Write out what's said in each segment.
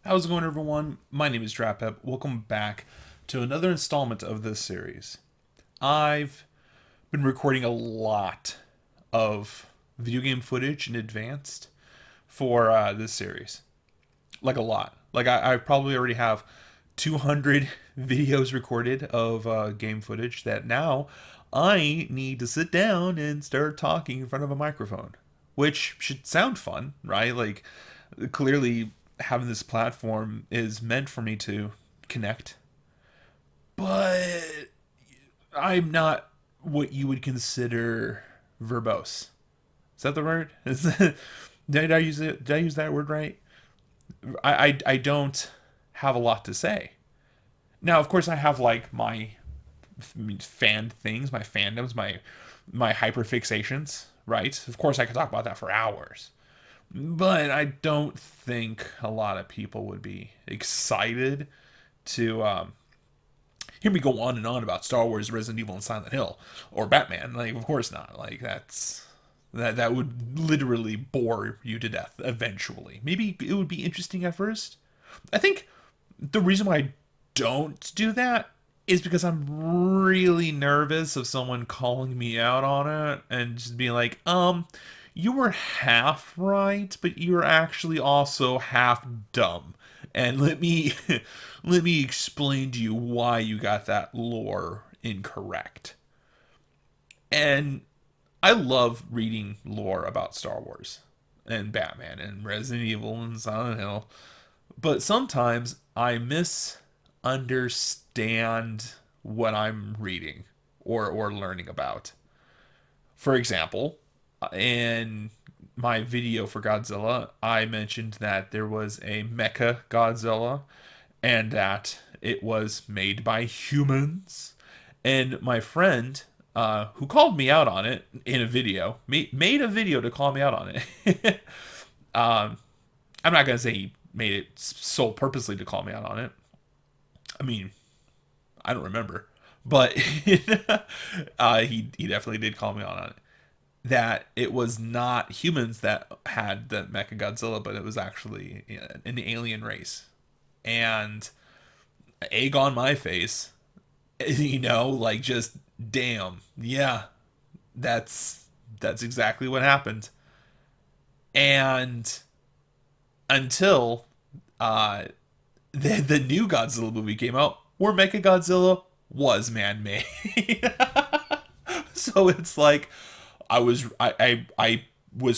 How's it going, everyone? My name is DrapPep. Welcome back to another installment of this series. I've been recording a lot of video game footage in advance for this series. Like a lot. I probably already have 200 videos recorded of game footage that now I need to sit down and start talking in front of a microphone, which should sound fun, right? Like, clearly having this platform is meant for me to connect, but I'm not what you would consider verbose. Is that the word? Did I use it? Did I use that word right? I don't have a lot to say. Now, of course, I have like my fan things, my fandoms, my hyperfixations, right? Of course, I could talk about that for hours. But I don't think a lot of people would be excited to hear me go on and on about Star Wars, Resident Evil, and Silent Hill, or Batman. Like, of course not. Like, that would literally bore you to death eventually. Maybe it would be interesting at first. I think the reason why I don't do that is because I'm really nervous of someone calling me out on it and just being like, you were half right, but you're actually also half dumb. And let me explain to you why you got that lore incorrect. And I love reading lore about Star Wars and Batman and Resident Evil and Silent Hill, but sometimes I misunderstand what I'm reading or learning about. For example, in my video for Godzilla, I mentioned that there was a mecha Godzilla and that it was made by humans. And my friend, who called me out on it in a video, made a video to call me out on it. um, I'm not going to say he made it so purposely to call me out on it. I mean, I don't remember. But he definitely did call me out on it. That it was not humans that had the Mecha Godzilla, but it was actually an alien race. And egg on my face, like just damn, yeah, that's exactly what happened. And until uh the new Godzilla movie came out, where Mecha Godzilla was man made. So it's like I was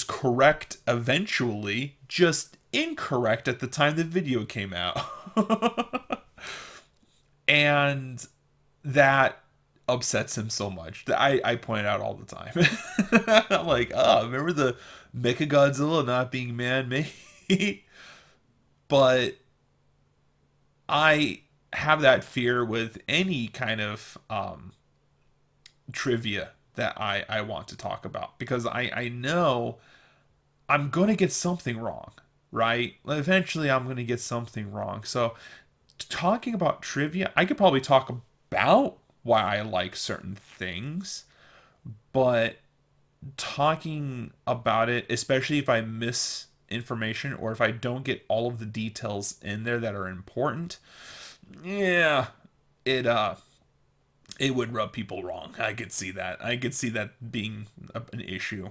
correct eventually, just incorrect at the time the video came out. And that upsets him so much that I point it out all the time. I'm like, oh, remember the Mecha Godzilla not being man made? But I have that fear with any kind of trivia that I want to talk about because I know I'm going to get something wrong, right? Eventually, I'm going to get something wrong. So, talking about trivia, I could probably talk about why I like certain things, but talking about it, especially if I miss information or if I don't get all of the details in there that are important, yeah, it it would rub people wrong. I could see that. I could see that being an issue.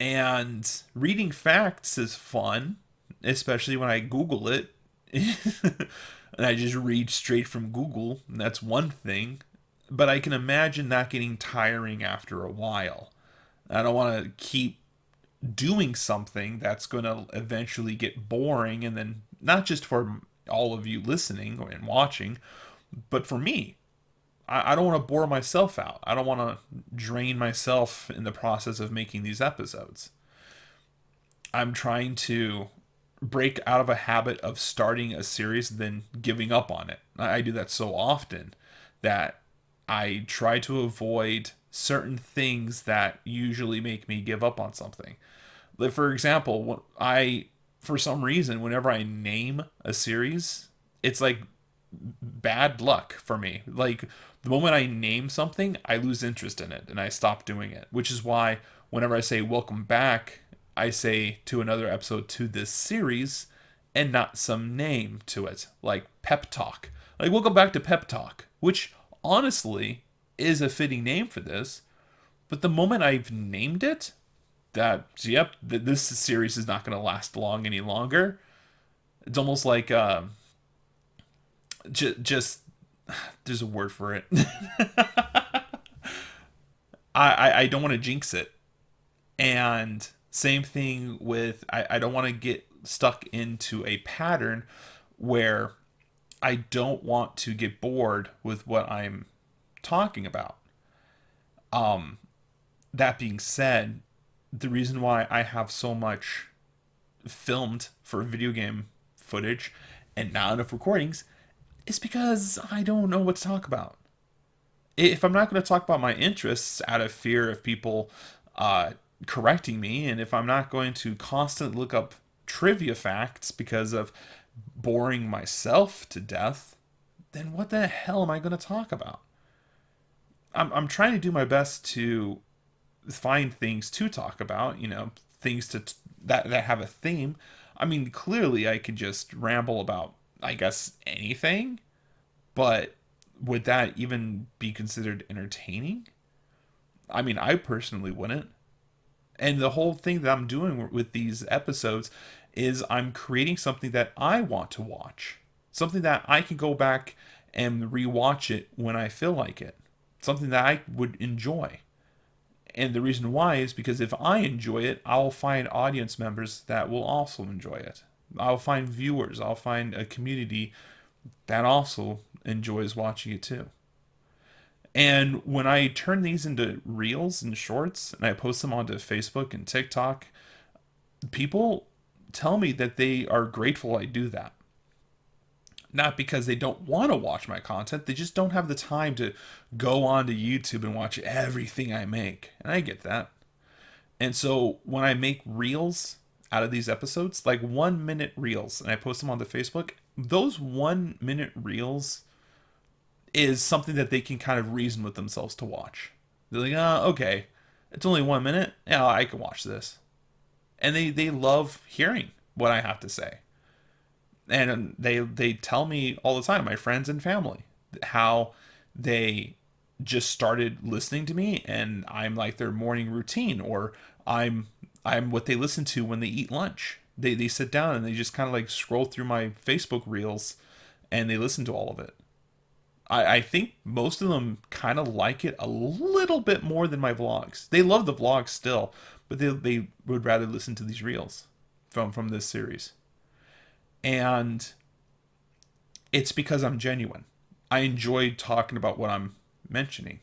And reading facts is fun, especially when I Google it. And I just read straight from Google, and that's one thing. But I can imagine that getting tiring after a while. I don't want to keep doing something that's going to eventually get boring, and then not just for all of you listening and watching, but for me. I don't want to bore myself out. I don't want to drain myself in the process of making these episodes. I'm trying to break out of a habit of starting a series and then giving up on it. I do that so often that I try to avoid certain things that usually make me give up on something. Like, for example, for some reason, whenever I name a series, it's like bad luck for me. Like, the moment I name something, I lose interest in it and I stop doing it, which is why whenever I say welcome back, I say to another episode to this series, and not some name to it, like Pep Talk. Like, we'll go back to Pep Talk, which honestly is a fitting name for this. But the moment I've named it, this series is not going to last long any longer. It's almost like just there's a word for it. I don't want to jinx it. And same thing with I don't want to get stuck into a pattern where I don't want to get bored with what I'm talking about. That being said, the reason why I have so much filmed for video game footage and not enough recordings is because I don't know what to talk about. If I'm not going to talk about my interests out of fear of people correcting me, and if I'm not going to constantly look up trivia facts because of boring myself to death, then what the hell am I going to talk about? I'm trying to do my best to find things to talk about, things that have a theme. I mean, clearly I could just ramble about, I guess, anything, but would that even be considered entertaining? I mean, I personally wouldn't. And the whole thing that I'm doing with these episodes is I'm creating something that I want to watch. Something that I can go back and rewatch it when I feel like it. Something that I would enjoy. And the reason why is because if I enjoy it, I'll find audience members that will also enjoy it. I'll find viewers. I'll find a community that also enjoys watching it too. And when I turn these into reels and shorts and I post them onto Facebook and TikTok, people tell me that they are grateful I do that. Not because they don't want to watch my content, they just don't have the time to go onto YouTube and watch everything I make. And I get that. And so when I make reels out of these episodes, like 1 minute reels, and I post them onto Facebook, those 1 minute reels is something that they can kind of reason with themselves to watch. They're like, okay, it's only 1 minute. Yeah, I can watch this. And they love hearing what I have to say. And they tell me all the time, my friends and family, how they just started listening to me and I'm like their morning routine, or I'm what they listen to when they eat lunch. They sit down and they just kind of like scroll through my Facebook reels and they listen to all of it. I think most of them kind of like it a little bit more than my vlogs. They love the vlogs still, but they would rather listen to these reels from this series. And it's because I'm genuine. I enjoy talking about what I'm mentioning.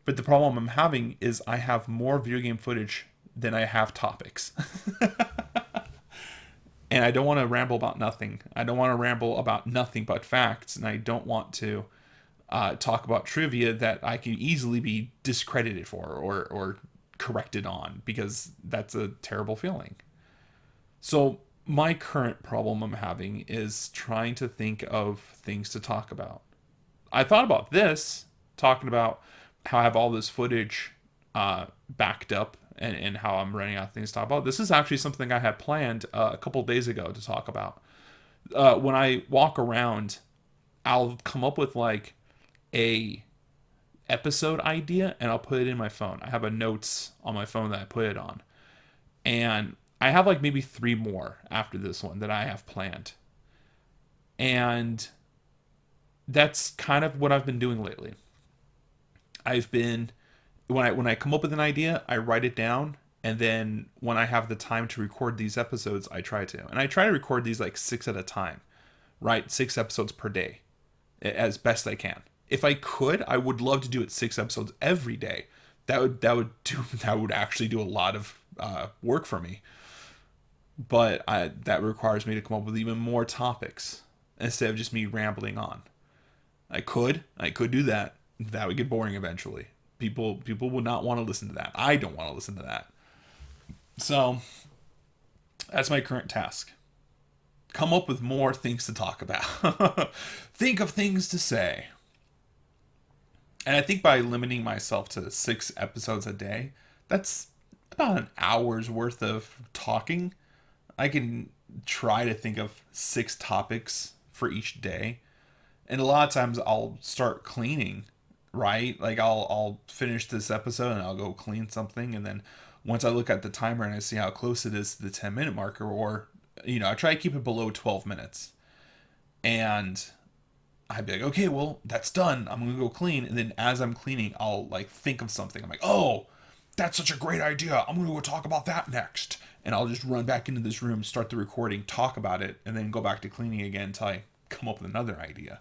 But the problem I'm having is I have more video game footage than I have topics. And I don't want to ramble about nothing. I don't want to ramble about nothing but facts. And I don't want to talk about trivia that I can easily be discredited for or corrected on, because that's a terrible feeling. So my current problem I'm having is trying to think of things to talk about. I thought about this, talking about how I have all this footage backed up and how I'm running out of things to talk about. This is actually something I had planned a couple days ago to talk about. When I walk around, I'll come up with like a episode idea and I'll put it in my phone. I have a notes on my phone that I put it on. And I have like maybe 3 more after this one that I have planned. And that's kind of what I've been doing lately. I've been when I come up with an idea, I write it down, and then when I have the time to record these episodes, I try to. And I try to record these like 6 at a time, right? 6 episodes per day as best I can. If I could, I would love to do it 6 episodes every day. That would actually do a lot of work for me. But that requires me to come up with even more topics instead of just me rambling on. I could do that. That would get boring eventually. People would not want to listen to that. I don't want to listen to that. So that's my current task. Come up with more things to talk about. Think of things to say. And I think by limiting myself to 6 episodes a day, that's about an hour's worth of talking. I can try to think of 6 topics for each day. And a lot of times I'll start cleaning, right? Like I'll finish this episode and I'll go clean something, and then once I look at the timer and I see how close it is to the 10-minute marker, or I try to keep it below 12 minutes. And I'd be like, okay, well, that's done. I'm gonna go clean, and then as I'm cleaning, I'll like think of something. I'm like, oh, that's such a great idea. I'm gonna go talk about that next, and I'll just run back into this room, start the recording, talk about it, and then go back to cleaning again until I come up with another idea.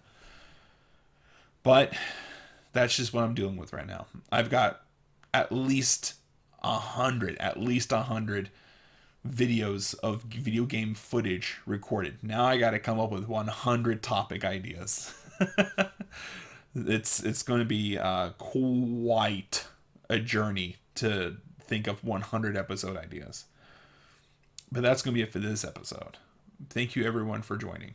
But that's just what I'm dealing with right now. I've got at least 100 videos of video game footage recorded. Now I got to come up with 100 topic ideas. It's going to be quite a journey to think of 100 episode ideas. But that's going to be it for this episode. Thank you everyone for joining.